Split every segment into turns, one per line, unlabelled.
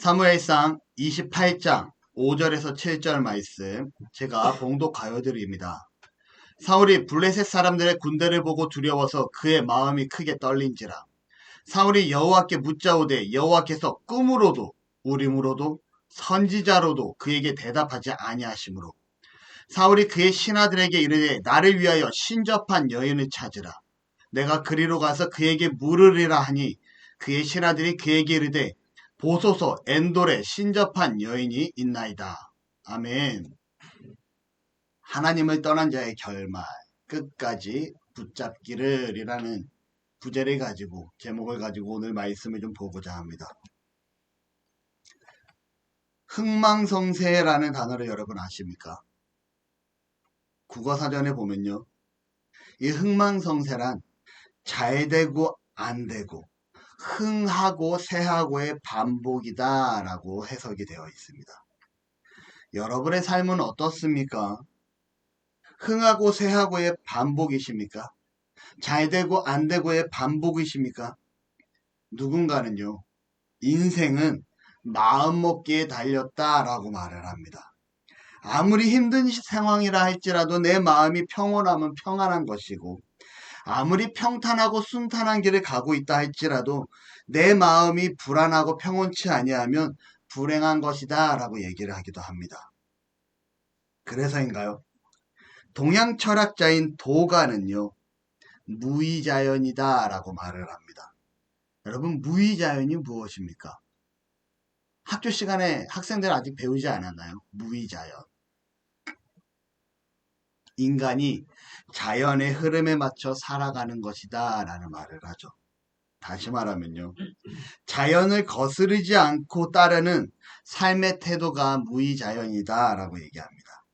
사무엘상 28장 5절에서 7절 말씀 제가 봉독하여 드립니다. 사울이 블레셋 사람들의 군대를 보고 두려워서 그의 마음이 크게 떨린지라. 사울이 여호와께 묻자오되 여호와께서 꿈으로도 우림으로도 선지자로도 그에게 대답하지 아니하시므로 사울이 그의 신하들에게 이르되 나를 위하여 신접한 여인을 찾으라. 내가 그리로 가서 그에게 물으리라 하니 그의 신하들이 그에게 이르되 보소서 엔돌에 신접한 여인이 있나이다. 아멘. 하나님을 떠난 자의 결말 끝까지 붙잡기를 이라는 부제를 가지고 제목을 가지고 오늘 말씀을 좀 보고자 합니다. 흥망성쇠라는 단어를 여러분 아십니까? 국어사전에 보면요. 이 흥망성쇠란 잘되고 안되고 흥하고 쇠하고의 반복이다 라고 해석이 되어 있습니다. 여러분의 삶은 어떻습니까? 흥하고 쇠하고의 반복이십니까? 잘되고 안되고의 반복이십니까? 누군가는요. 인생은 마음먹기에 달렸다라고 말을 합니다. 아무리 힘든 상황이라 할지라도 내 마음이 평온하면 평안한 것이고 아무리 평탄하고 순탄한 길을 가고 있다 할지라도 내 마음이 불안하고 평온치 아니하면 불행한 것이다 라고 얘기를 하기도 합니다. 그래서인가요? 동양 철학자인 도가는요. 무의자연이다 라고 말을 합니다. 여러분 무의자연이 무엇입니까? 학교 시간에 학생들 아직 배우지 않았나요? 무의자연. 인간이 자연의 흐름에 맞춰 살아가는 것이다 라는 말을 하죠. 다시 말하면요. 자연을 거스르지 않고 따르는 삶의 태도가 무의자연이다 라고 얘기합니다.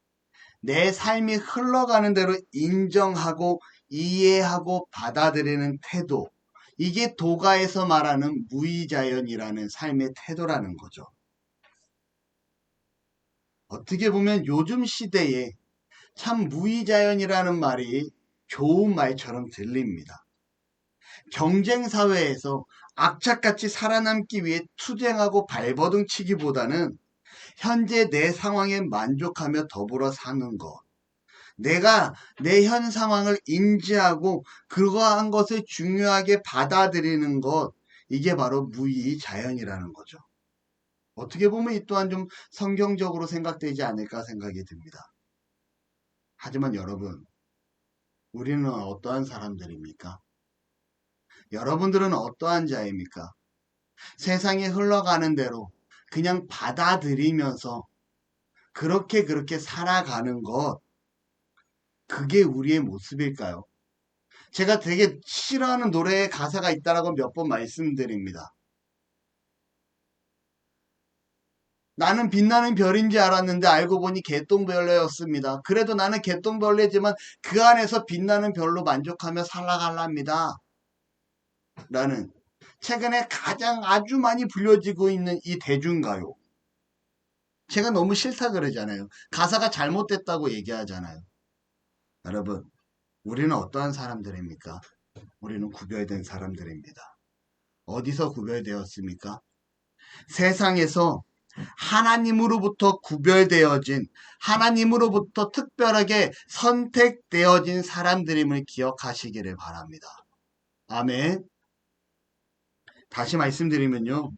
내 삶이 흘러가는 대로 인정하고 이해하고 받아들이는 태도, 이게 도가에서 말하는 무의자연이라는 삶의 태도라는 거죠. 어떻게 보면 요즘 시대에 참 무의자연이라는 말이 좋은 말처럼 들립니다. 경쟁사회에서 악착같이 살아남기 위해 투쟁하고 발버둥 치기보다는 현재 내 상황에 만족하며 더불어 사는 것. 내가 내 현 상황을 인지하고 그러한 것을 중요하게 받아들이는 것. 이게 바로 무의자연이라는 거죠. 어떻게 보면 이 또한 좀 성경적으로 생각되지 않을까 생각이 듭니다. 하지만 여러분, 우리는 어떠한 사람들입니까? 여러분들은 어떠한 자입니까? 세상이 흘러가는 대로 그냥 받아들이면서 그렇게 살아가는 것, 그게 우리의 모습일까요? 제가 되게 싫어하는 노래에 가사가 있다라고 몇 번 말씀드립니다. 나는 빛나는 별인지 알았는데 알고 보니 개똥벌레였습니다. 그래도 나는 개똥벌레지만 그 안에서 빛나는 별로 만족하며 살아갈랍니다. 라는 최근에 가장 아주 많이 불려지고 있는 이 대중가요. 제가 너무 싫다 그러잖아요. 가사가 잘못됐다고 얘기하잖아요. 여러분, 우리는 어떠한 사람들입니까? 우리는 구별된 사람들입니다. 어디서 구별되었습니까? 세상에서 하나님으로부터 구별되어진, 하나님으로부터 특별하게 선택되어진 사람들임을 기억하시기를 바랍니다. 아멘. 다시 말씀드리면요.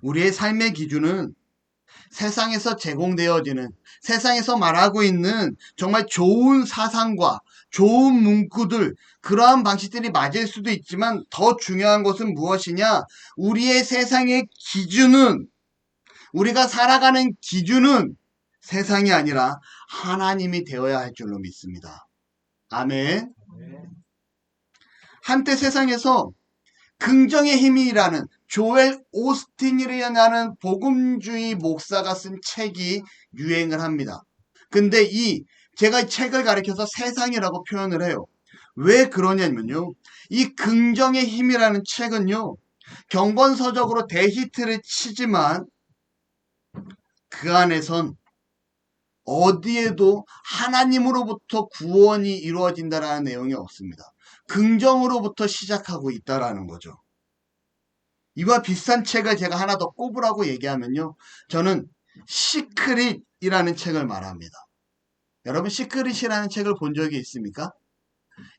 우리의 삶의 기준은 세상에서 제공되어지는, 세상에서 말하고 있는 정말 좋은 사상과 좋은 문구들, 그러한 방식들이 맞을 수도 있지만 더 중요한 것은 무엇이냐? 우리의 세상의 기준은, 우리가 살아가는 기준은 세상이 아니라 하나님이 되어야 할 줄로 믿습니다. 아멘. 한때 세상에서 긍정의 힘이라는 조엘 오스틴이라는 복음주의 목사가 쓴 책이 유행을 합니다. 근데 제가 책을 가리켜서 세상이라고 표현을 해요. 왜 그러냐면요. 이 긍정의 힘이라는 책은요. 경건서적으로 대히트를 치지만 그 안에선 어디에도 하나님으로부터 구원이 이루어진다라는 내용이 없습니다. 긍정으로부터 시작하고 있다라는 거죠. 이와 비슷한 책을 제가 하나 더 꼽으라고 얘기하면요. 저는 시크릿이라는 책을 말합니다. 여러분 시크릿이라는 책을 본 적이 있습니까?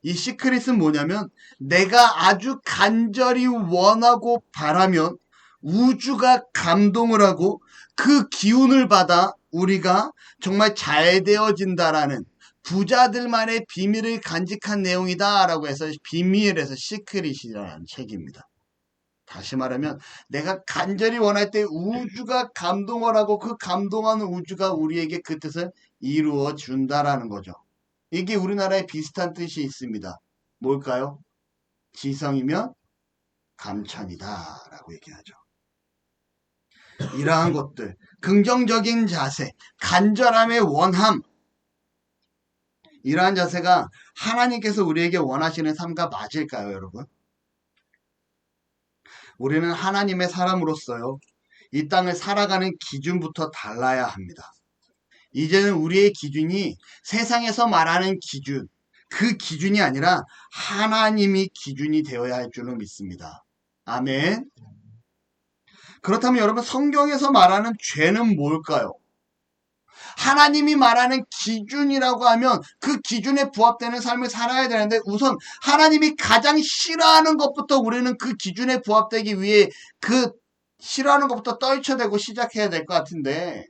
이 시크릿은 뭐냐면 내가 아주 간절히 원하고 바라면 우주가 감동을 하고 그 기운을 받아 우리가 정말 잘 되어진다라는 부자들만의 비밀을 간직한 내용이다 라고 해서 비밀에서 시크릿이라는 책입니다. 다시 말하면 내가 간절히 원할 때 우주가 감동을 하고 그 감동하는 우주가 우리에게 그 뜻을 이루어 준다라는 거죠. 이게 우리나라에 비슷한 뜻이 있습니다. 뭘까요? 지성이면 감천이다 라고 얘기하죠. 이러한 것들, 긍정적인 자세, 간절함의 원함, 이러한 자세가 하나님께서 우리에게 원하시는 삶과 맞을까요, 여러분? 우리는 하나님의 사람으로서요, 이 땅을 살아가는 기준부터 달라야 합니다. 이제는 우리의 기준이 세상에서 말하는 기준, 그 기준이 아니라 하나님이 기준이 되어야 할 줄로 믿습니다. 아멘. 그렇다면 여러분 성경에서 말하는 죄는 뭘까요? 하나님이 말하는 기준이라고 하면 그 기준에 부합되는 삶을 살아야 되는데 우선 하나님이 가장 싫어하는 것부터 우리는 그 기준에 부합되기 위해 그 싫어하는 것부터 떨쳐대고 시작해야 될 것 같은데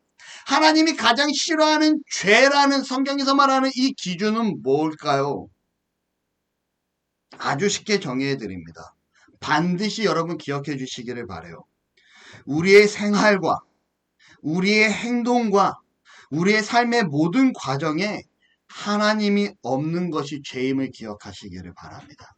하나님이 가장 싫어하는 죄라는 성경에서 말하는 이 기준은 뭘까요? 아주 쉽게 정의해 드립니다. 반드시 여러분 기억해 주시기를 바라요. 우리의 생활과 우리의 행동과 우리의 삶의 모든 과정에 하나님이 없는 것이 죄임을 기억하시기를 바랍니다.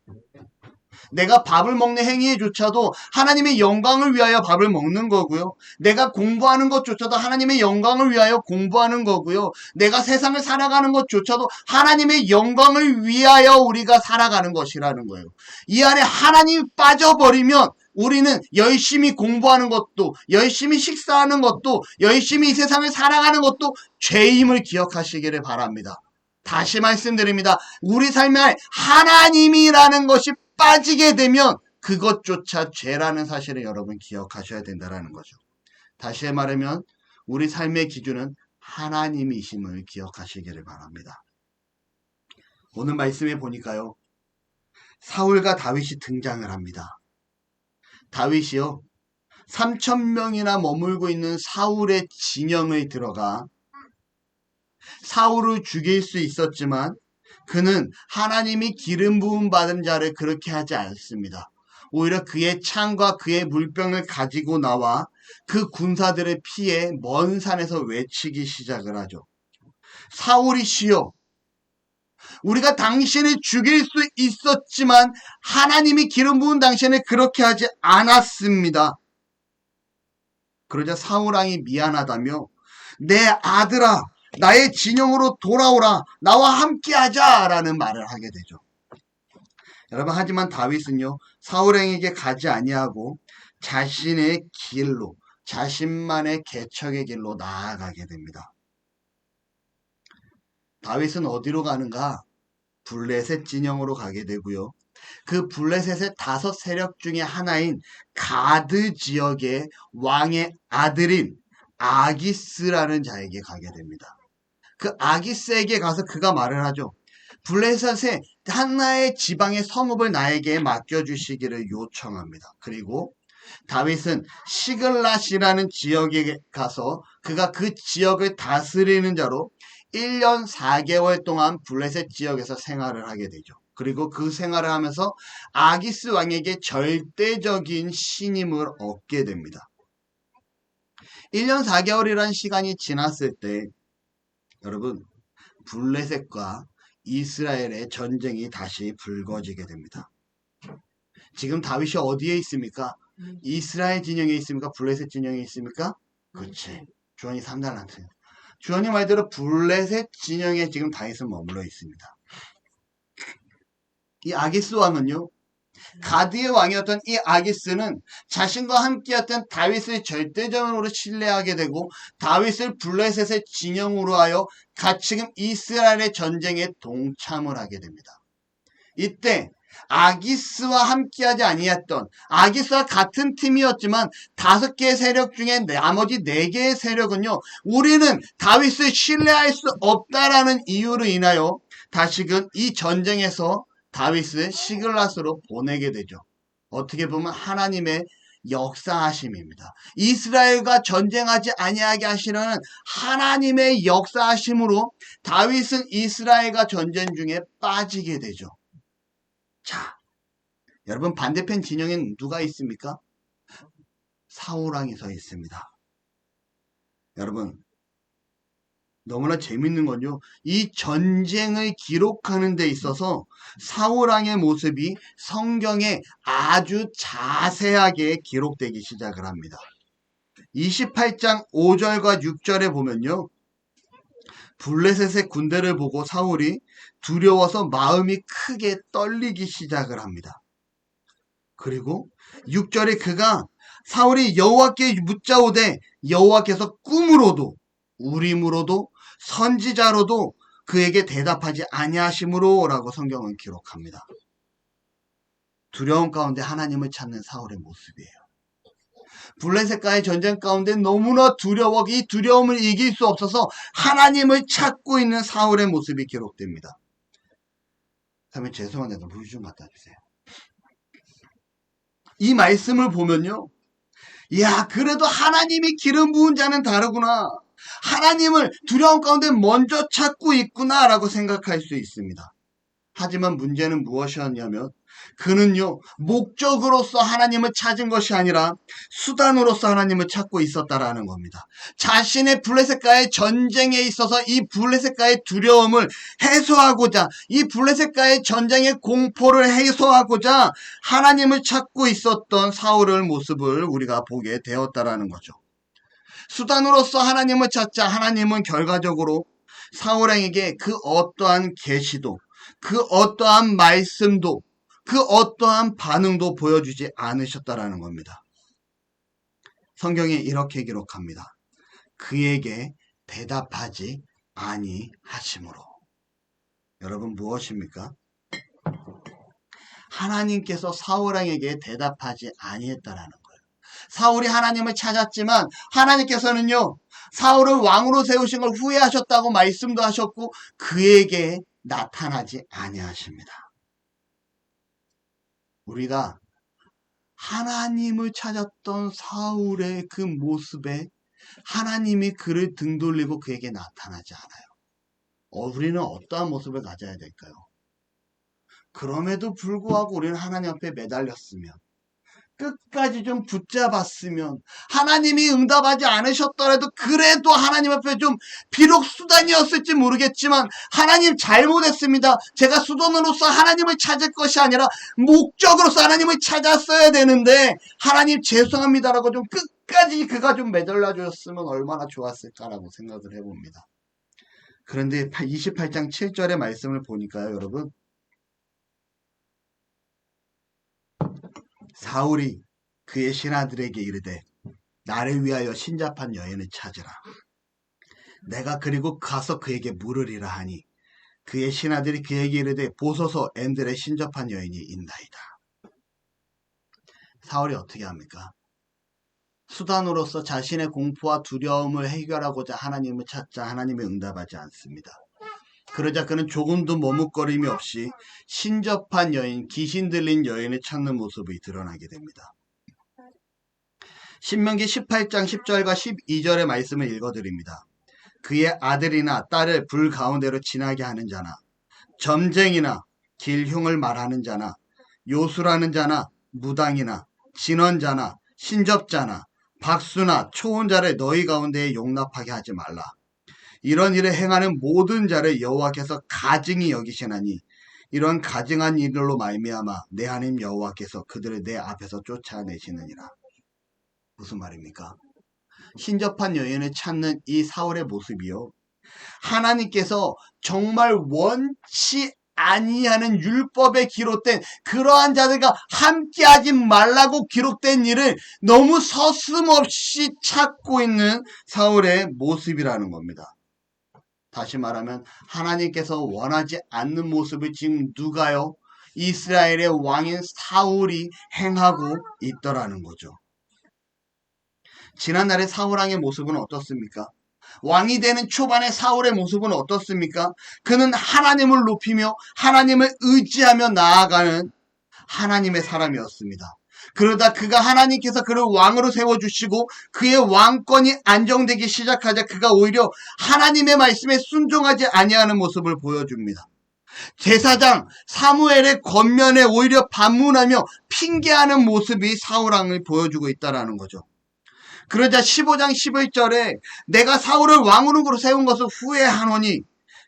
내가 밥을 먹는 행위조차도 하나님의 영광을 위하여 밥을 먹는 거고요. 내가 공부하는 것조차도 하나님의 영광을 위하여 공부하는 거고요. 내가 세상을 살아가는 것조차도 하나님의 영광을 위하여 우리가 살아가는 것이라는 거예요. 이 안에 하나님이 빠져버리면 우리는 열심히 공부하는 것도, 열심히 식사하는 것도, 열심히 이 세상을 살아가는 것도 죄임을 기억하시기를 바랍니다. 다시 말씀드립니다. 우리 삶에 하나님이라는 것이 빠지게 되면 그것조차 죄라는 사실을 여러분 기억하셔야 된다는 거죠. 다시 말하면 우리 삶의 기준은 하나님이심을 기억하시기를 바랍니다. 오늘 말씀에 보니까요. 사울과 다윗이 등장을 합니다. 다윗이요. 3,000명이나 머물고 있는 사울의 진영을 들어가 사울을 죽일 수 있었지만 그는 하나님이 기름 부음 받은 자를 그렇게 하지 않습니다. 오히려 그의 창과 그의 물병을 가지고 나와 그 군사들을 피해 먼 산에서 외치기 시작을 하죠. 사울이시여, 우리가 당신을 죽일 수 있었지만 하나님이 기름 부은 당신을 그렇게 하지 않았습니다. 그러자 사울왕이 미안하다며 내 아들아 나의 진영으로 돌아오라 나와 함께하자 라는 말을 하게 되죠. 여러분 하지만 다윗은요 사울왕에게 가지 아니하고 자신의 길로 자신만의 개척의 길로 나아가게 됩니다. 다윗은 어디로 가는가? 블레셋 진영으로 가게 되고요. 그 블레셋의 5 세력 중에 하나인 가드 지역의 왕의 아들인 아기스라는 자에게 가게 됩니다. 그 아기스에게 가서 그가 말을 하죠. 블레셋의 하나의 지방의 성읍을 나에게 맡겨주시기를 요청합니다. 그리고 다윗은 시글랏이라는 지역에 가서 그가 그 지역을 다스리는 자로 1년 4개월 동안 블레셋 지역에서 생활을 하게 되죠. 그리고 그 생활을 하면서 아기스 왕에게 절대적인 신임을 얻게 됩니다. 1년 4개월이라는 시간이 지났을 때 여러분 블레셋과 이스라엘의 전쟁이 다시 불거지게 됩니다. 지금 다윗이 어디에 있습니까? 이스라엘 진영에 있습니까? 블레셋 진영에 있습니까? 그렇지. 주원이 3달란트. 주원이 말대로 블레셋 진영에 지금 다윗은 머물러 있습니다. 이 아기스 왕은요. 가드의 왕이었던 이 아기스는 자신과 함께였던 다윗을 절대적으로 신뢰하게 되고 다윗을 블레셋의 진영으로 하여 가치금 이스라엘의 전쟁에 동참을 하게 됩니다. 이때 아기스와 함께하지 아니했던, 아기스와 같은 팀이었지만 5개의 세력 중에 나머지 4개의 세력은요, 우리는 다윗을 신뢰할 수 없다라는 이유로 인하여 다시금 이 전쟁에서 다윗을 시글랏으로 보내게 되죠. 어떻게 보면 하나님의 역사하심입니다. 이스라엘과 전쟁하지 아니하게 하시려는 하나님의 역사하심으로 다윗은 이스라엘과 전쟁 중에 빠지게 되죠. 자, 여러분 반대편 진영엔 누가 있습니까? 사울왕이 서 있습니다. 여러분 너무나 재밌는 건요. 이 전쟁을 기록하는 데 있어서 사울왕의 모습이 성경에 아주 자세하게 기록되기 시작을 합니다. 28장 5절과 6절에 보면요. 블레셋의 군대를 보고 사울이 두려워서 마음이 크게 떨리기 시작을 합니다. 그리고 6절에 그가 사울이 여호와께 묻자오되 여호와께서 꿈으로도 우림으로도 선지자로도 그에게 대답하지 아니하심으로 라고 성경은 기록합니다. 두려움 가운데 하나님을 찾는 사울의 모습이에요. 블레셋과의 전쟁 가운데 너무나 두려워 이 두려움을 이길 수 없어서 하나님을 찾고 있는 사울의 모습이 기록됩니다. 그러면 죄송한데 물 좀 갖다 주세요. 이 말씀을 보면요. 야, 그래도 하나님이 기름 부은 자는 다르구나. 하나님을 두려움 가운데 먼저 찾고 있구나 라고 생각할 수 있습니다. 하지만 문제는 무엇이었냐면 그는요 목적으로서 하나님을 찾은 것이 아니라 수단으로서 하나님을 찾고 있었다라는 겁니다. 자신의 블레셋과의 전쟁에 있어서 이 블레셋과의 두려움을 해소하고자 이 블레셋과의 전쟁의 공포를 해소하고자 하나님을 찾고 있었던 사울의 모습을 우리가 보게 되었다라는 거죠. 수단으로서 하나님을 찾자 하나님은 결과적으로 사울왕에게 그 어떠한 계시도 그 어떠한 말씀도 그 어떠한 반응도 보여주지 않으셨다라는 겁니다. 성경이 이렇게 기록합니다. 그에게 대답하지 아니하심으로. 여러분 무엇입니까? 하나님께서 사울왕에게 대답하지 아니했다라는 거예요. 사울이 하나님을 찾았지만 하나님께서는요 사울을 왕으로 세우신 걸 후회하셨다고 말씀도 하셨고 그에게 나타나지 아니하십니다. 우리가 하나님을 찾았던 사울의 그 모습에 하나님이 그를 등 돌리고 그에게 나타나지 않아요. 우리는 어떠한 모습을 가져야 될까요? 그럼에도 불구하고 우리는 하나님 앞에 매달렸으면 끝까지 좀 붙잡았으면 하나님이 응답하지 않으셨더라도 그래도 하나님 앞에 좀 비록 수단이었을지 모르겠지만 하나님 잘못했습니다. 제가 수단으로서 하나님을 찾을 것이 아니라 목적으로서 하나님을 찾았어야 되는데 하나님 죄송합니다라고 좀 끝까지 그가 좀 매달려 주셨으면 얼마나 좋았을까라고 생각을 해봅니다. 그런데 28장 7절의 말씀을 보니까요 여러분 사울이 그의 신하들에게 이르되 나를 위하여 신잡한 여인을 찾으라. 내가 그리고 가서 그에게 물으리라 하니 그의 신하들이 그에게 이르되 보소서 엔들에 신접한 여인이 있나이다. 사울이 어떻게 합니까? 수단으로서 자신의 공포와 두려움을 해결하고자 하나님을 찾자 하나님이 응답하지 않습니다. 그러자 그는 조금도 머뭇거림이 없이 신접한 여인, 귀신 들린 여인을 찾는 모습이 드러나게 됩니다. 신명기 18장 10절과 12절의 말씀을 읽어드립니다. 그의 아들이나 딸을 불 가운데로 지나게 하는 자나 점쟁이나 길흉을 말하는 자나 요술하는 자나 무당이나 진언자나 신접자나 박수나 초혼자를 너희 가운데에 용납하게 하지 말라. 이런 일을 행하는 모든 자를 여호와께서 가증히 여기시나니 이런 가증한 일로 말미암아 내 하나님 여호와께서 그들을 내 앞에서 쫓아내시느니라. 무슨 말입니까? 신접한 여인을 찾는 이 사울의 모습이요. 하나님께서 정말 원치 아니하는 율법에 기록된 그러한 자들과 함께하지 말라고 기록된 일을 너무 서슴없이 찾고 있는 사울의 모습이라는 겁니다. 다시 말하면 하나님께서 원하지 않는 모습을 지금 누가요? 이스라엘의 왕인 사울이 행하고 있더라는 거죠. 지난날의 사울왕의 모습은 어떻습니까? 왕이 되는 초반의 사울의 모습은 어떻습니까? 그는 하나님을 높이며 하나님을 의지하며 나아가는 하나님의 사람이었습니다. 그러다 그가 하나님께서 그를 왕으로 세워주시고 그의 왕권이 안정되기 시작하자 그가 오히려 하나님의 말씀에 순종하지 아니하는 모습을 보여줍니다. 제사장 사무엘의 권면에 오히려 반문하며 핑계하는 모습이 사울왕을 보여주고 있다는 거죠. 그러자 15장 11절에 내가 사울을 왕으로 세운 것을 후회하노니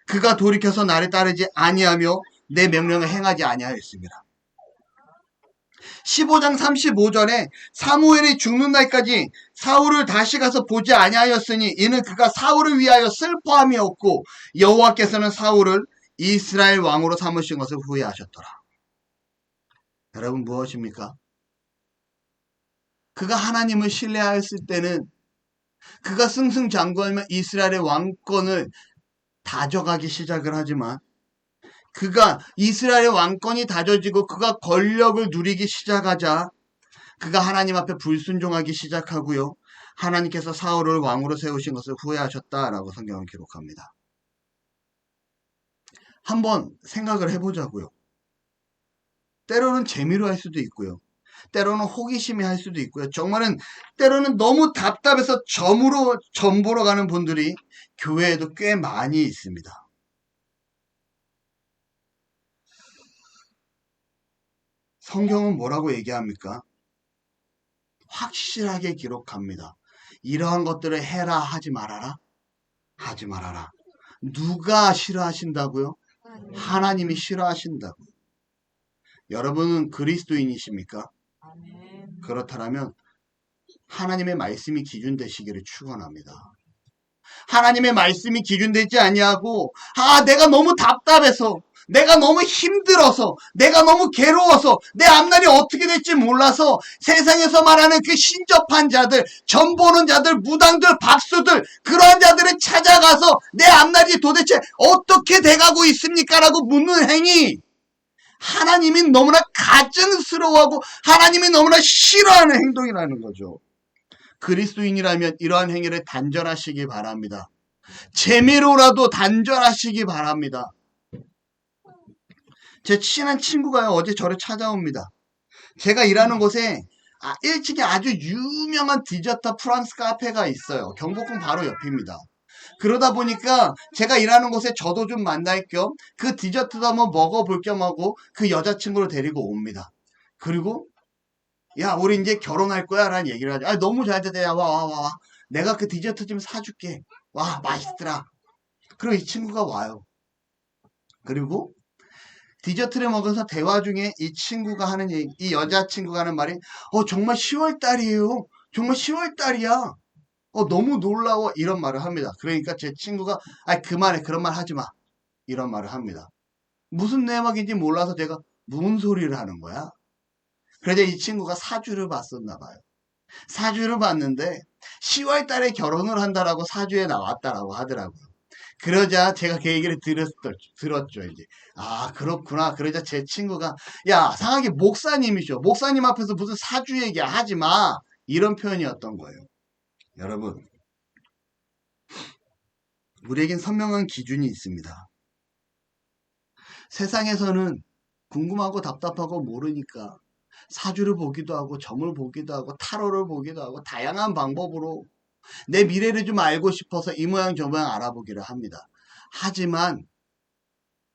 그가 돌이켜서 나를 따르지 아니하며 내 명령을 행하지 아니하였습니다. 15장 35절에 사무엘이 죽는 날까지 사울을 다시 가서 보지 아니하였으니 이는 그가 사울을 위하여 슬퍼함이 없고 여호와께서는 사울을 이스라엘 왕으로 삼으신 것을 후회하셨더라. 여러분 무엇입니까? 그가 하나님을 신뢰하였을 때는 그가 승승장구하며 이스라엘의 왕권을 다져가기 시작을 하지만 그가 이스라엘의 왕권이 다져지고 그가 권력을 누리기 시작하자 그가 하나님 앞에 불순종하기 시작하고요. 하나님께서 사울을 왕으로 세우신 것을 후회하셨다라고 성경은 기록합니다. 한번 생각을 해보자고요. 때로는 재미로 할 수도 있고요. 때로는 호기심이 할 수도 있고요. 정말은 때로는 너무 답답해서 점 보러 가는 분들이 교회에도 꽤 많이 있습니다. 성경은 뭐라고 얘기합니까? 확실하게 기록합니다. 이러한 것들을 해라 하지 말아라? 하지 말아라. 누가 싫어하신다고요? 하나님이 싫어하신다고요. 여러분은 그리스도인이십니까? 그렇다면 하나님의 말씀이 기준 되시기를 축원합니다. 하나님의 말씀이 기준되지 아니하고 내가 너무 답답해서 내가 너무 힘들어서 내가 너무 괴로워서 내 앞날이 어떻게 될지 몰라서 세상에서 말하는 그 신접한 자들, 점 보는 자들, 무당들, 박수들 그러한 자들을 찾아가서 내 앞날이 도대체 어떻게 돼가고 있습니까? 라고 묻는 행위 하나님이 너무나 가증스러워하고 하나님이 너무나 싫어하는 행동이라는 거죠. 그리스도인이라면 이러한 행위를 단절하시기 바랍니다. 재미로라도 단절하시기 바랍니다. 제 친한 친구가요 어제 저를 찾아옵니다. 제가 일하는 곳에 1층에 아주 유명한 디저트 프랑스 카페가 있어요. 경복궁 바로 옆입니다. 그러다 보니까 제가 일하는 곳에 저도 좀 만날 겸 그 디저트도 한번 먹어볼 겸 하고 그 여자친구를 데리고 옵니다. 그리고 야 우리 이제 결혼할 거야 라는 얘기를 하죠. 너무 잘 됐다. 야 와. 내가 그 디저트 좀 사줄게. 와 맛있더라. 그리고 이 친구가 와요. 그리고 디저트를 먹어서 대화 중에 이 친구가 하는 얘기, 이 여자친구가 하는 말이 정말 10월달이에요. 정말 10월달이야. 너무 놀라워. 이런 말을 합니다. 그러니까 제 친구가 그만해. 그런 말 하지 마. 이런 말을 합니다. 무슨 내막인지 몰라서 제가 무슨 소리를 하는 거야? 그러자 이 친구가 사주를 봤었나 봐요. 사주를 봤는데 10월달에 결혼을 한다라고 사주에 나왔다라고 하더라고요. 그러자 제가 그 얘기를 들었죠, 이제. 그렇구나. 그러자 제 친구가, 야, 상하게 목사님이셔. 목사님 앞에서 무슨 사주 얘기 하지 마. 이런 표현이었던 거예요. 여러분, 우리에겐 선명한 기준이 있습니다. 세상에서는 궁금하고 답답하고 모르니까 사주를 보기도 하고 점을 보기도 하고 타로를 보기도 하고 다양한 방법으로 내 미래를 좀 알고 싶어서 이 모양 저 모양 알아보기를 합니다. 하지만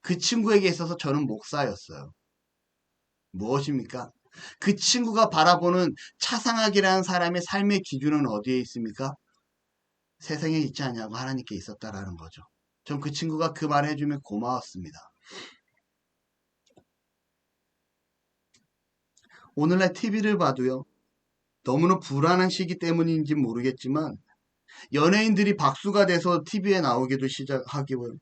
그 친구에게 있어서 저는 목사였어요. 무엇입니까? 그 친구가 바라보는 차상학이라는 사람의 삶의 기준은 어디에 있습니까? 세상에 있지 않냐고 하나님께 있었다라는 거죠. 전 그 친구가 그 말 해주면 고마웠습니다. 오늘날 TV를 봐도요. 너무나 불안한 시기 때문인지 모르겠지만 연예인들이 박수가 돼서 TV에 나오기도 시작하기고요.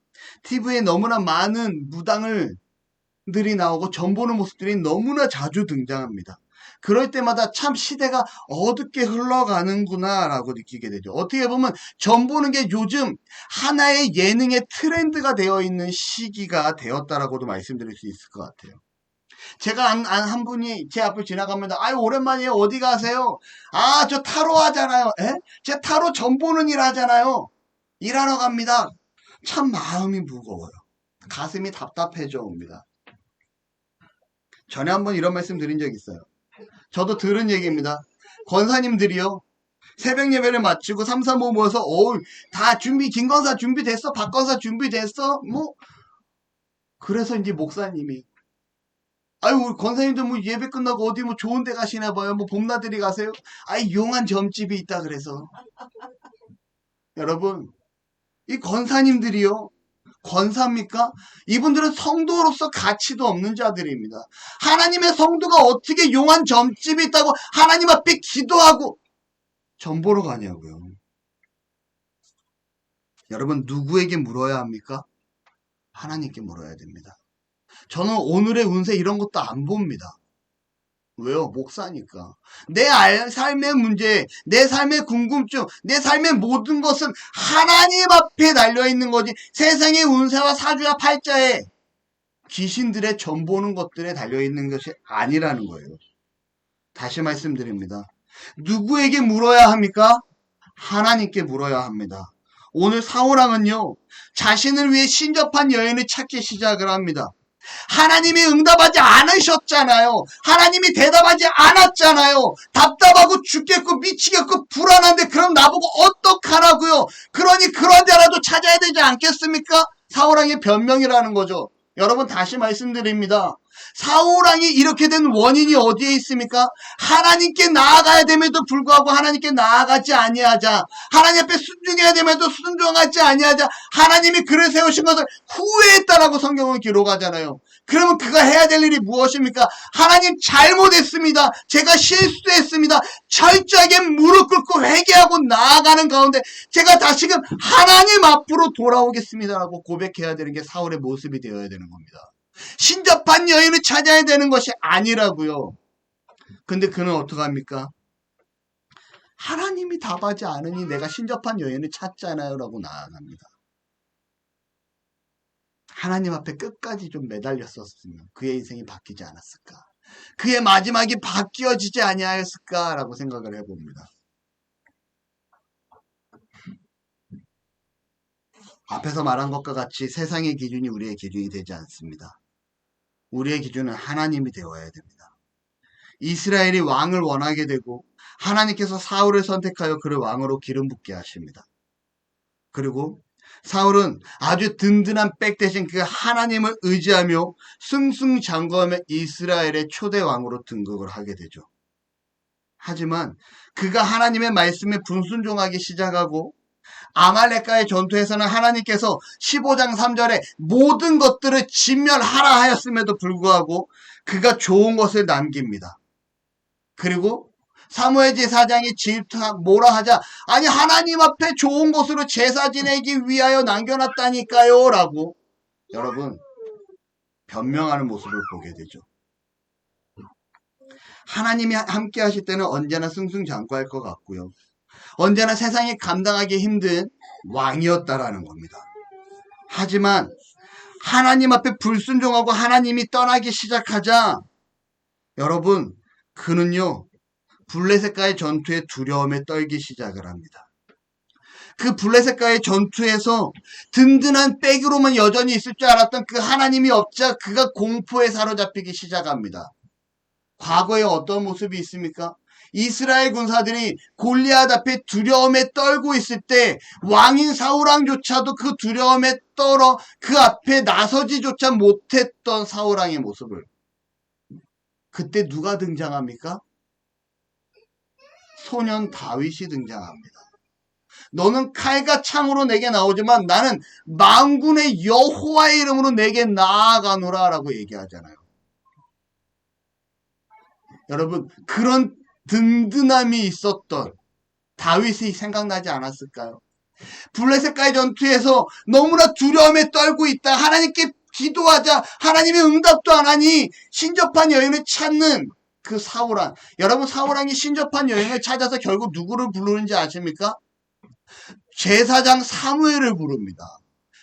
TV에 너무나 많은 무당들이 나오고 점 보는 모습들이 너무나 자주 등장합니다. 그럴 때마다 참 시대가 어둡게 흘러가는구나 라고 느끼게 되죠. 어떻게 보면 점 보는 게 요즘 하나의 예능의 트렌드가 되어 있는 시기가 되었다라고도 말씀드릴 수 있을 것 같아요. 제가 한 분이 제 앞을 지나가면서, 아유, 오랜만이에요. 어디 가세요? 아, 저 타로 하잖아요. 에? 제 타로 점 보는 일 하잖아요. 일하러 갑니다. 참 마음이 무거워요. 가슴이 답답해져 옵니다. 전에 한번 이런 말씀 드린 적 있어요. 저도 들은 얘기입니다. 권사님들이요. 새벽 예배를 마치고 3, 4, 5 모여서 다 김권사 준비됐어? 박권사 준비됐어? 뭐 그래서 이제 목사님이 아유 우리 권사님들 뭐 예배 끝나고 어디 뭐 좋은 데 가시나 봐요. 뭐 봄나들이 가세요? 아이 용한 점집이 있다 그래서 여러분 이 권사님들이요. 권사입니까? 이분들은 성도로서 가치도 없는 자들입니다. 하나님의 성도가 어떻게 용한 점집이 있다고 하나님 앞에 기도하고 점 보러 가냐고요. 여러분 누구에게 물어야 합니까? 하나님께 물어야 됩니다. 저는 오늘의 운세 이런 것도 안 봅니다. 왜요? 목사니까. 내 삶의 문제, 내 삶의 궁금증, 내 삶의 모든 것은 하나님 앞에 달려있는 거지 세상의 운세와 사주와 팔자에 귀신들의 점 보는 것들에 달려있는 것이 아니라는 거예요. 다시 말씀드립니다. 누구에게 물어야 합니까? 하나님께 물어야 합니다. 오늘 사울왕은요, 자신을 위해 신접한 여인을 찾기 시작을 합니다. 하나님이 응답하지 않으셨잖아요. 하나님이 대답하지 않았잖아요. 답답하고 죽겠고 미치겠고 불안한데 그럼 나보고 어떡하라고요? 그러니 그런 데라도 찾아야 되지 않겠습니까? 사울왕의 변명이라는 거죠. 여러분 다시 말씀드립니다. 사울왕이 이렇게 된 원인이 어디에 있습니까? 하나님께 나아가야 됨에도 불구하고 하나님께 나아가지 아니하자. 하나님 앞에 순종해야 됨에도 순종하지 아니하자. 하나님이 그를 세우신 것을 후회했다라고 성경은 기록하잖아요. 그러면 그가 해야 될 일이 무엇입니까? 하나님 잘못했습니다. 제가 실수했습니다. 철저하게 무릎 꿇고 회개하고 나아가는 가운데 제가 다시금 하나님 앞으로 돌아오겠습니다라고 고백해야 되는 게 사울의 모습이 되어야 되는 겁니다. 신접한 여인을 찾아야 되는 것이 아니라고요. 근데 그는 어떡합니까? 하나님이 답하지 않으니 내가 신접한 여인을 찾잖아요 라고 나아갑니다. 하나님 앞에 끝까지 좀 매달렸었으면 그의 인생이 바뀌지 않았을까? 그의 마지막이 바뀌어지지 아니하였을까? 라고 생각을 해봅니다. 앞에서 말한 것과 같이 세상의 기준이 우리의 기준이 되지 않습니다. 우리의 기준은 하나님이 되어야 됩니다. 이스라엘이 왕을 원하게 되고 하나님께서 사울을 선택하여 그를 왕으로 기름 붓게 하십니다. 그리고 사울은 아주 든든한 백 대신 그 하나님을 의지하며 승승장구하며 이스라엘의 초대 왕으로 등극을 하게 되죠. 하지만 그가 하나님의 말씀에 불순종하기 시작하고 아말렉과의 전투에서는 하나님께서 15장 3절에 모든 것들을 진멸하라 하였음에도 불구하고 그가 좋은 것을 남깁니다. 그리고 사무엘 제사장이 뭐라 하자 아니 하나님 앞에 좋은 것으로 제사 지내기 위하여 남겨놨다니까요 라고 여러분 변명하는 모습을 보게 되죠. 하나님이 함께 하실 때는 언제나 승승장구할 것 같고요. 언제나 세상이 감당하기 힘든 왕이었다라는 겁니다. 하지만 하나님 앞에 불순종하고 하나님이 떠나기 시작하자 여러분 그는요 블레셋과의 전투에 두려움에 떨기 시작을 합니다. 그 블레셋과의 전투에서 든든한 백으로만 여전히 있을 줄 알았던 그 하나님이 없자 그가 공포에 사로잡히기 시작합니다. 과거에 어떤 모습이 있습니까? 이스라엘 군사들이 골리앗 앞에 두려움에 떨고 있을 때 왕인 사울왕조차도 그 두려움에 떨어 그 앞에 나서지조차 못했던 사울왕의 모습을 그때 누가 등장합니까? 소년 다윗이 등장합니다. 너는 칼과 창으로 내게 나오지만 나는 만군의 여호와의 이름으로 내게 나아가노라 라고 얘기하잖아요. 여러분 그런 든든함이 있었던 다윗이 생각나지 않았을까요? 블레셋과의 전투에서 너무나 두려움에 떨고 있다. 하나님께 기도하자. 하나님이 응답도 안 하니 신접한 여인을 찾는 그 사울왕. 여러분 사울왕이 신접한 여인을 찾아서 결국 누구를 부르는지 아십니까? 제사장 사무엘을 부릅니다.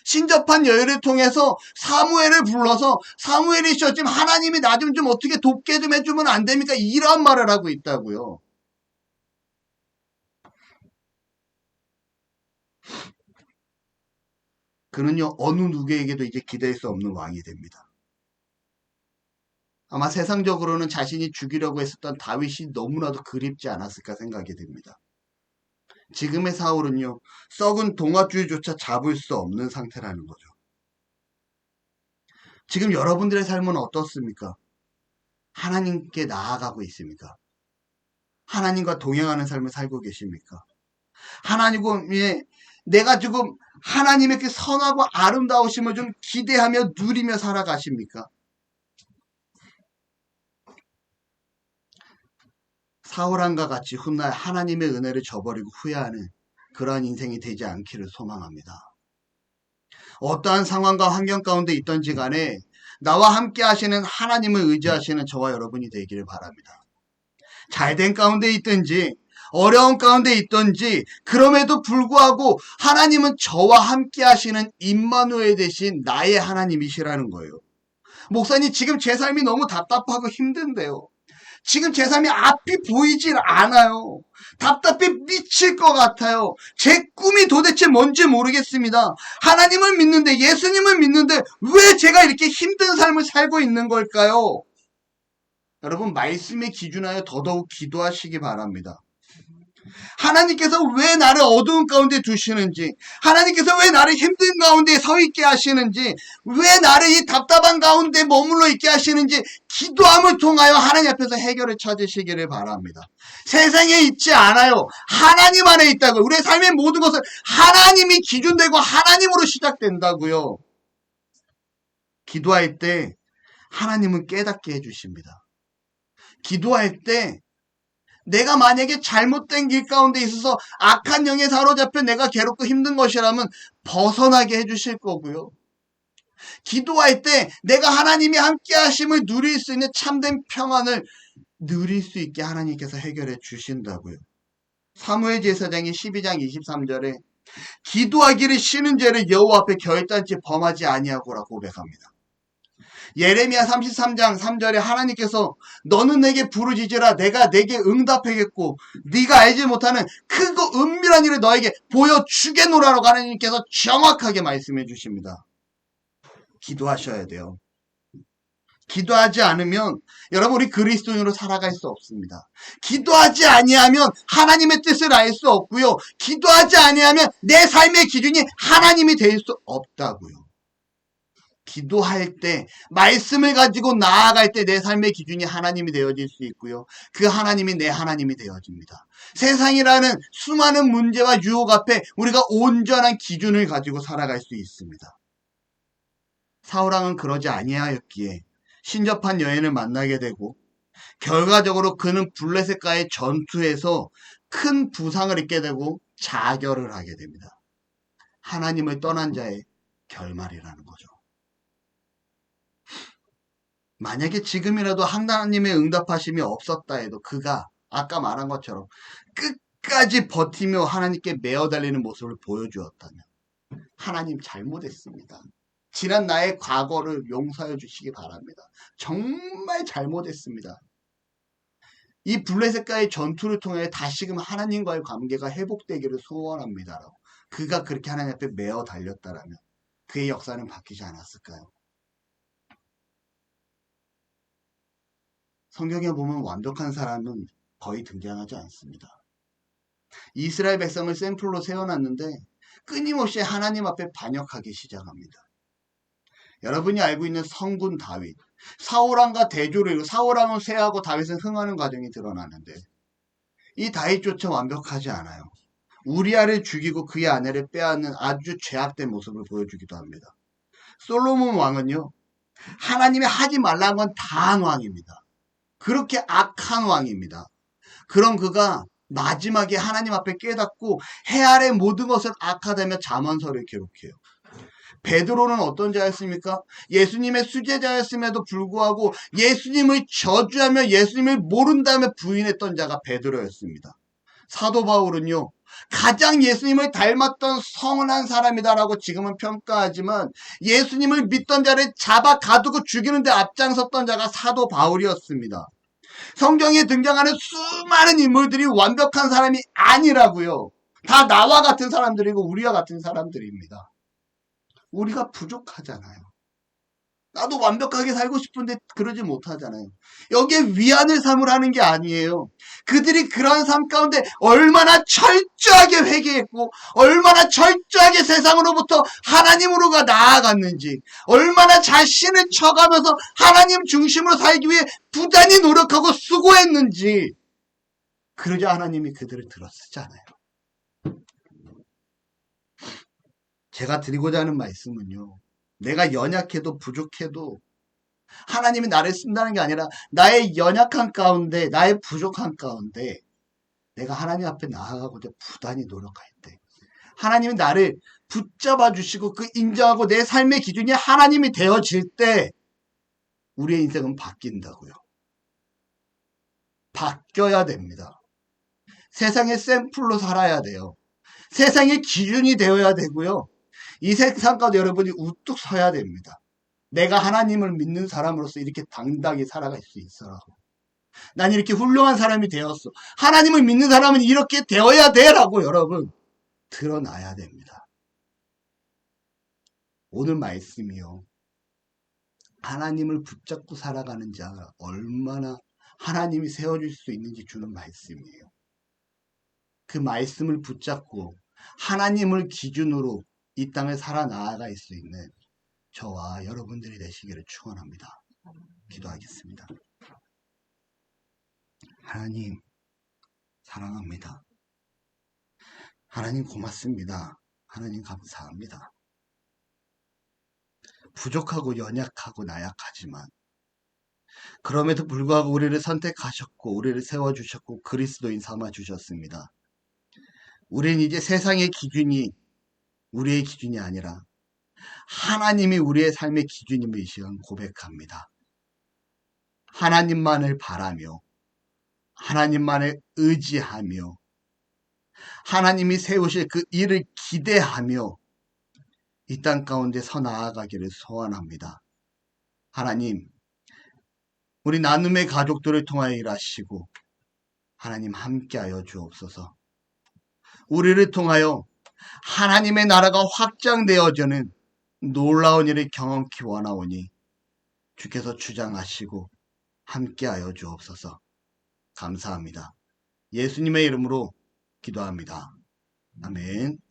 신접한 여인을 통해서 사무엘을 불러서 사무엘이 지금 하나님이 나 좀 어떻게 돕게 좀 해주면 안 됩니까? 이런 말을 하고 있다고요. 그는요, 어느 누구에게도 이제 기댈 수 없는 왕이 됩니다. 아마 세상적으로는 자신이 죽이려고 했었던 다윗이 너무나도 그립지 않았을까 생각이 됩니다. 지금의 사울은요, 썩은 동아줄조차 잡을 수 없는 상태라는 거죠. 지금 여러분들의 삶은 어떻습니까? 하나님께 나아가고 있습니까? 하나님과 동행하는 삶을 살고 계십니까? 하나님의 내가 지금 하나님의 그 선하고 아름다우심을 좀 기대하며 누리며 살아가십니까? 사울왕과 같이 훗날 하나님의 은혜를 저버리고 후회하는 그러한 인생이 되지 않기를 소망합니다. 어떠한 상황과 환경 가운데 있던지 간에 나와 함께 하시는 하나님을 의지하시는 저와 여러분이 되기를 바랍니다. 잘된 가운데 있든지 어려운 가운데 있든지 그럼에도 불구하고 하나님은 저와 함께 하시는 임마누엘 대신 나의 하나님이시라는 거예요. 목사님, 지금 제 삶이 너무 답답하고 힘든데요. 지금 제 삶이 앞이 보이질 않아요. 답답해 미칠 것 같아요. 제 꿈이 도대체 뭔지 모르겠습니다. 하나님을 믿는데, 예수님을 믿는데 왜 제가 이렇게 힘든 삶을 살고 있는 걸까요? 여러분, 말씀에 기준하여 더더욱 기도하시기 바랍니다. 하나님께서 왜 나를 어두운 가운데 두시는지, 하나님께서 왜 나를 힘든 가운데 서 있게 하시는지, 왜 나를 이 답답한 가운데 머물러 있게 하시는지 기도함을 통하여 하나님 앞에서 해결을 찾으시기를 바랍니다. 세상에 있지 않아요. 하나님 안에 있다고요. 우리의 삶의 모든 것은 하나님이 기준되고 하나님으로 시작된다고요. 기도할 때 하나님은 깨닫게 해주십니다. 기도할 때 내가 만약에 잘못된 길 가운데 있어서 악한 영에 사로잡혀 내가 괴롭고 힘든 것이라면 벗어나게 해주실 거고요. 기도할 때 내가 하나님이 함께 하심을 누릴 수 있는 참된 평안을 누릴 수 있게 하나님께서 해결해 주신다고요. 사무엘 제사장이 12장 23절에 기도하기를 쉬는 죄를 여호와 앞에 결단치 범하지 아니하고라 고백합니다. 예레미야 33장 3절에 하나님께서 너는 내게 부르짖으라 내가 내게 응답하겠고 네가 알지 못하는 크고 은밀한 일을 너에게 보여주겠노라라고 하나님께서 정확하게 말씀해 주십니다. 기도하셔야 돼요. 기도하지 않으면 여러분 우리 그리스도인으로 살아갈 수 없습니다. 기도하지 아니하면 하나님의 뜻을 알 수 없고요. 기도하지 아니하면 내 삶의 기준이 하나님이 될 수 없다고요. 기도할 때 말씀을 가지고 나아갈 때 내 삶의 기준이 하나님이 되어질 수 있고요. 그 하나님이 내 하나님이 되어집니다. 세상이라는 수많은 문제와 유혹 앞에 우리가 온전한 기준을 가지고 살아갈 수 있습니다. 사울왕은 그러지 아니하였기에 신접한 여인을 만나게 되고 결과적으로 그는 블레셋과의 전투에서 큰 부상을 입게 되고 자결을 하게 됩니다. 하나님을 떠난 자의 결말이라는 거죠. 만약에 지금이라도 하나님의 응답하심이 없었다 해도 그가 아까 말한 것처럼 끝까지 버티며 하나님께 매어 달리는 모습을 보여주었다면 하나님 잘못했습니다. 지난 나의 과거를 용서해 주시기 바랍니다. 정말 잘못했습니다. 이 블레셋과의 전투를 통해 다시금 하나님과의 관계가 회복되기를 소원합니다. 그가 그렇게 하나님 앞에 매어 달렸다라면 그의 역사는 바뀌지 않았을까요? 성경에 보면 완벽한 사람은 거의 등장하지 않습니다. 이스라엘 백성을 샘플로 세워놨는데 끊임없이 하나님 앞에 반역하기 시작합니다. 여러분이 알고 있는 성군 다윗, 사울왕과 대조를 이루고 사울왕은 쇠하고 다윗은 흥하는 과정이 드러나는데 이 다윗조차 완벽하지 않아요. 우리아를 죽이고 그의 아내를 빼앗는 아주 죄악된 모습을 보여주기도 합니다. 솔로몬 왕은요, 하나님이 하지 말라는 건 다 한 왕입니다. 그렇게 악한 왕입니다. 그런 그가 마지막에 하나님 앞에 깨닫고 해 아래 모든 것은 악하다며 잠언서를 기록해요. 베드로는 어떤 자였습니까? 예수님의 수제자였음에도 불구하고 예수님을 저주하며 예수님을 모른다며 부인했던 자가 베드로였습니다. 사도 바울은요, 가장 예수님을 닮았던 성은한 사람이다라고 지금은 평가하지만 예수님을 믿던 자를 잡아 가두고 죽이는 데 앞장섰던 자가 사도 바울이었습니다. 성경에 등장하는 수많은 인물들이 완벽한 사람이 아니라고요. 다 나와 같은 사람들이고 우리와 같은 사람들입니다. 우리가 부족하잖아요. 나도 완벽하게 살고 싶은데 그러지 못하잖아요. 여기에 위안을 삼으라는 게 아니에요. 그들이 그러한 삶 가운데 얼마나 철저하게 회개했고 얼마나 철저하게 세상으로부터 하나님으로가 나아갔는지, 얼마나 자신을 쳐가면서 하나님 중심으로 살기 위해 부단히 노력하고 수고했는지, 그러자 하나님이 그들을 들어쓰잖아요. 제가 드리고자 하는 말씀은요, 내가 연약해도 부족해도 하나님이 나를 쓴다는 게 아니라 나의 연약한 가운데, 나의 부족한 가운데 내가 하나님 앞에 나아가고자 부단히 노력할 때 하나님이 나를 붙잡아 주시고 그 인정하고 내 삶의 기준이 하나님이 되어질 때 우리의 인생은 바뀐다고요. 바뀌어야 됩니다. 세상의 샘플로 살아야 돼요. 세상의 기준이 되어야 되고요. 이 세상 가운데 여러분이 우뚝 서야 됩니다. 내가 하나님을 믿는 사람으로서 이렇게 당당히 살아갈 수 있어라고. 난 이렇게 훌륭한 사람이 되었어. 하나님을 믿는 사람은 이렇게 되어야 돼라고 여러분 드러나야 됩니다. 오늘 말씀이요. 하나님을 붙잡고 살아가는 자가 얼마나 하나님이 세워줄 수 있는지 주는 말씀이에요. 그 말씀을 붙잡고 하나님을 기준으로 이 땅을 살아나아갈 수 있는 저와 여러분들이 되시기를 축원합니다. 기도하겠습니다. 하나님 사랑합니다. 하나님 고맙습니다. 하나님 감사합니다. 부족하고 연약하고 나약하지만 그럼에도 불구하고 우리를 선택하셨고 우리를 세워주셨고 그리스도인 삼아주셨습니다. 우리는 이제 세상의 기준이 우리의 기준이 아니라 하나님이 우리의 삶의 기준임을 이 시간 고백합니다. 하나님만을 바라며 하나님만을 의지하며 하나님이 세우실 그 일을 기대하며 이 땅 가운데 서 나아가기를 소원합니다. 하나님, 우리 나눔의 가족들을 통하여 일하시고 하나님 함께하여 주옵소서. 우리를 통하여 하나님의 나라가 확장되어지는 놀라운 일을 경험케 원하오니 주께서 주장하시고 함께하여 주옵소서. 감사합니다. 예수님의 이름으로 기도합니다. 아멘.